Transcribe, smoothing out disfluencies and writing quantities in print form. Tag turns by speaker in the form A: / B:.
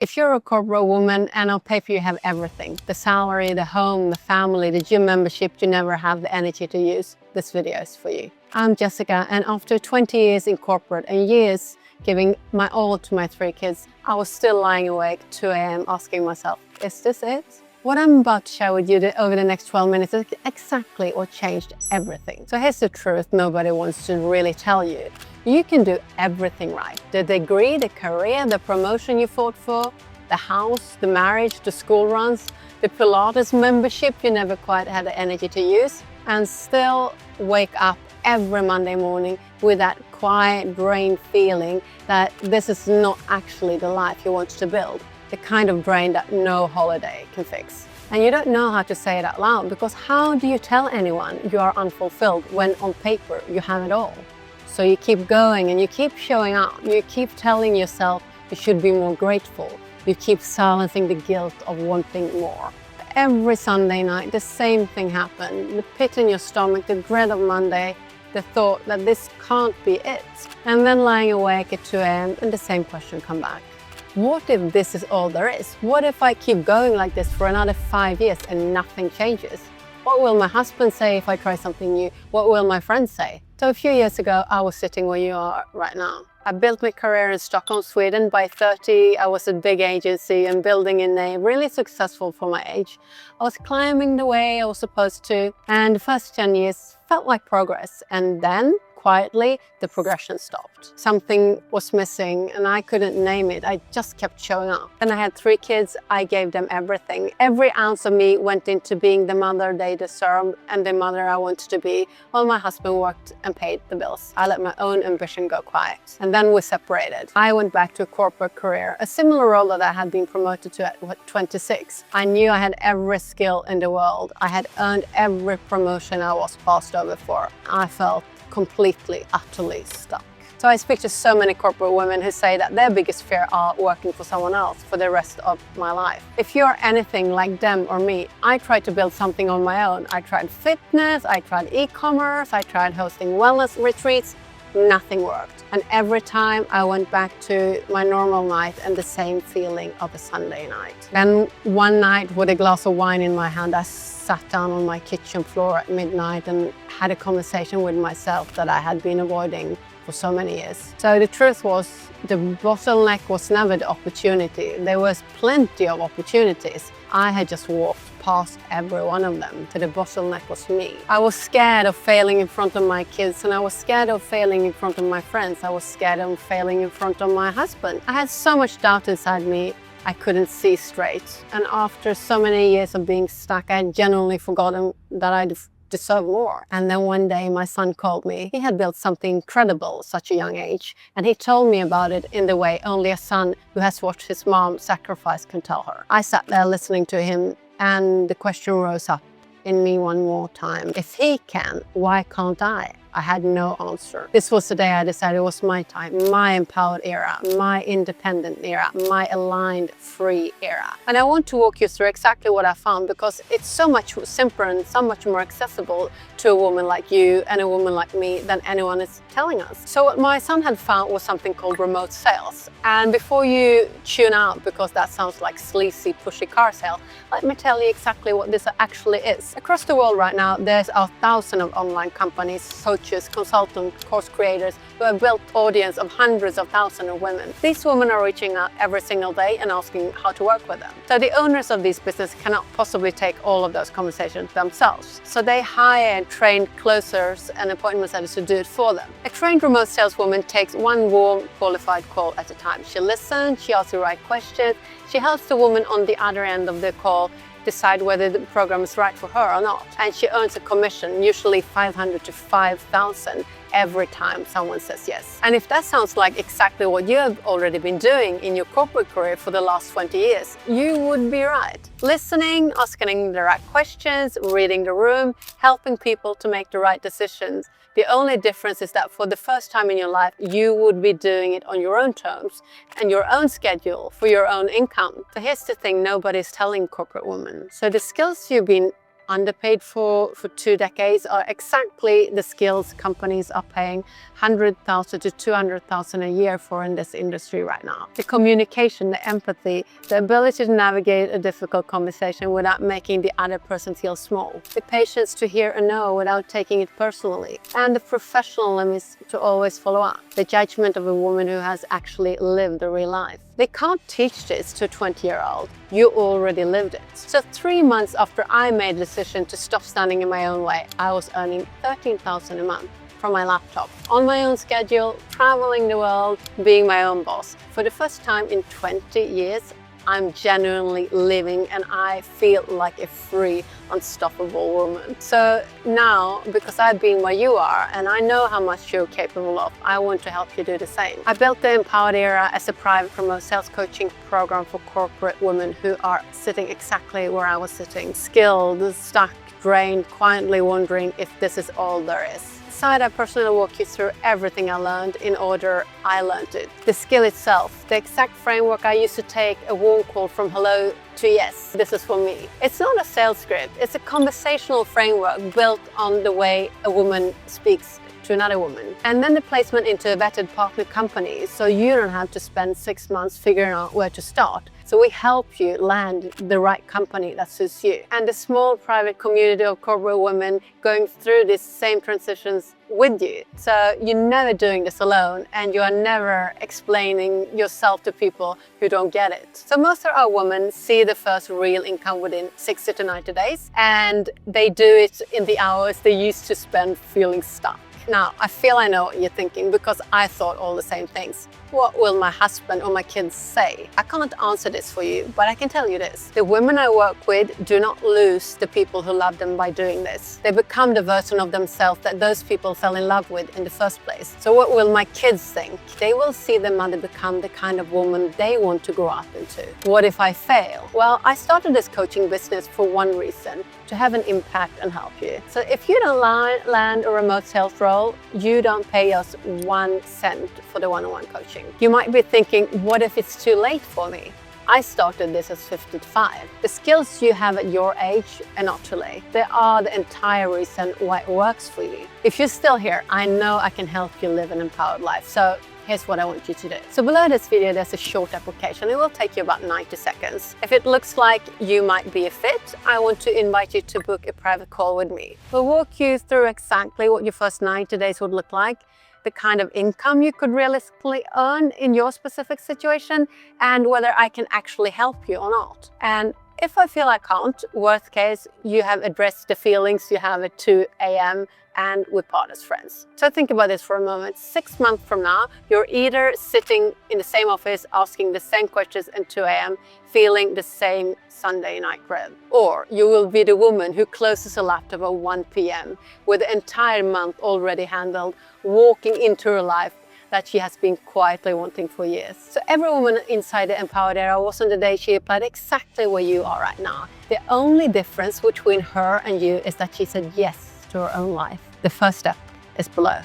A: If you're a corporate woman and on paper you have everything, the salary, the home, the family, the gym membership, you never have the energy to use, this video is for you. I'm Jessica, and after 20 years in corporate and years giving my all to my 3 kids, I was still lying awake 2 a.m. asking myself, is this it? What I'm about to share with you over the next 12 minutes is exactly what changed everything. So here's the truth nobody wants to really tell you. You can do everything right. The degree, the career, the promotion you fought for, the house, the marriage, the school runs, the Pilates membership you never quite had the energy to use, and still wake up every Monday morning with that quiet brain feeling that this is not actually the life you want to build. The kind of brain that no holiday can fix. And you don't know how to say it out loud, because how do you tell anyone you are unfulfilled when on paper you have it all? So you keep going and you keep showing up. You keep telling yourself you should be more grateful. You keep silencing the guilt of wanting more. Every Sunday night, the same thing happened. The pit in your stomach, the dread of Monday, the thought that this can't be it. And then lying awake at 2 a.m. and the same question come back. What if this is all there is? What if I keep going like this for another 5 years and nothing changes? What will my husband say if I try something new? What will my friends say? So a few years ago, I was sitting where you are right now. I built my career in Stockholm, Sweden. By 30, I was a big agency and building in a really successful for my age. I was climbing the way I was supposed to, and the first 10 years felt like progress. And then, quietly, the progression stopped. Something was missing and I couldn't name it. I just kept showing up. Then I had 3 kids. I gave them everything. Every ounce of me went into being the mother they deserved and the mother I wanted to be, while my husband worked and paid the bills. I let my own ambition go quiet. And then we separated. I went back to a corporate career, a similar role that I had been promoted to at 26. I knew I had every skill in the world. I had earned every promotion I was passed over for. I felt completely, utterly stuck. So I speak to so many corporate women who say that their biggest fear are working for someone else for the rest of my life. If you're anything like them or me, I tried to build something on my own. I tried fitness, I tried e-commerce, I tried hosting wellness retreats. Nothing worked. And every time I went back to my normal night and the same feeling of a Sunday night. Then one night with a glass of wine in my hand, I sat down on my kitchen floor at midnight and had a conversation with myself that I had been avoiding for so many years. So the truth was, the bottleneck was never the opportunity. There was plenty of opportunities. I had just walked past every one of them. So the bottleneck was me. I was scared of failing in front of my kids, and I was scared of failing in front of my friends. I was scared of failing in front of my husband. I had so much doubt inside me, I couldn't see straight. And after so many years of being stuck, I had genuinely forgotten that I deserve more. And then one day my son called me. He had built something incredible at such a young age, and he told me about it in the way only a son who has watched his mom sacrifice can tell her. I sat there listening to him, and the question rose up in me one more time. If he can, why can't I? I had no answer. This was the day I decided it was my time, my empowered era, my independent era, my aligned, free era. And I want to walk you through exactly what I found, because it's so much simpler and so much more accessible to a woman like you and a woman like me than anyone is telling us. So what my son had found was something called remote sales. And before you tune out, because that sounds like sleazy, pushy car sale, let me tell you exactly what this actually is. Across the world right now, there's 1,000 of online companies, coaches, consultants, course creators who have built audience of hundreds of thousands of women. These women are reaching out every single day and asking how to work with them. So the owners of these businesses cannot possibly take all of those conversations themselves. So they hire trained closers and appointment setters to do it for them. A trained remote saleswoman takes one warm, qualified call at a time. She listens, she asks the right questions, she helps the woman on the other end of the call decide whether the program is right for her or not. And she earns a commission, usually 500 to 5,000 every time someone says yes. And if that sounds like exactly what you have already been doing in your corporate career for the last 20 years, you would be right. Listening, asking the right questions, reading the room, helping people to make the right decisions. The only difference is that for the first time in your life, you would be doing it on your own terms and your own schedule for your own income. So here's the thing nobody's telling corporate women. So the skills you've been underpaid for 2 decades are exactly the skills companies are paying 100,000 to 200,000 a year for in this industry right now. The communication, the empathy, the ability to navigate a difficult conversation without making the other person feel small, the patience to hear a no without taking it personally, and the professionalism to always follow up, the judgment of a woman who has actually lived a real life. They can't teach this to a 20-year-old. You already lived it. So 3 months after I made the decision to stop standing in my own way, I was earning 13,000 a month from my laptop, on my own schedule, traveling the world, being my own boss. For the first time in 20 years, I'm genuinely living and I feel like a free, unstoppable woman. So now, because I've been where you are and I know how much you're capable of, I want to help you do the same. I built the Empowered Era as a private remote sales coaching program for corporate women who are sitting exactly where I was sitting, skilled, stuck, drained, quietly wondering if this is all there is. Inside, I personally walk you through everything I learned in order I learned it. The skill itself, the exact framework I used to take a warm call from hello to yes, this is for me. It's not a sales script, it's a conversational framework built on the way a woman speaks to another woman. And then the placement into a vetted partner company, so you don't have to spend 6 months figuring out where to start. So we help you land the right company that suits you. And the small private community of corporate women going through these same transitions with you. So you're never doing this alone and you are never explaining yourself to people who don't get it. So most of our women see the first real income within 60 to 90 days and they do it in the hours they used to spend feeling stuck. Now, I feel I know what you're thinking because I thought all the same things. What will my husband or my kids say? I can't answer this for you, but I can tell you this. The women I work with do not lose the people who love them by doing this. They become the version of themselves that those people fell in love with in the first place. So what will my kids think? They will see their mother become the kind of woman they want to grow up into. What if I fail? Well, I started this coaching business for one reason, to have an impact and help you. So if you don't land a remote sales role, you don't pay us 1 cent for the one-on-one coaching. You might be thinking, what if it's too late for me? I started this as 55. The skills you have at your age are not too late. They are the entire reason why it works for you. If you're still here, I know I can help you live an empowered life. So here's what I want you to do. So below this video, there's a short application. It will take you about 90 seconds. If it looks like you might be a fit, I want to invite you to book a private call with me. We'll walk you through exactly what your first 90 days would look like, the kind of income you could realistically earn in your specific situation, and whether I can actually help you or not. And if I feel I can't, worst case, you have addressed the feelings you have at 2 a.m. and we part as friends. So think about this for a moment. 6 months from now, you're either sitting in the same office asking the same questions at 2 a.m., feeling the same Sunday night dread. Or you will be the woman who closes a laptop at 1 p.m. with the entire month already handled, walking into her life that she has been quietly wanting for years. So every woman inside the Empowered Era was on the day she applied exactly where you are right now. The only difference between her and you is that she said yes to her own life. The first step is below.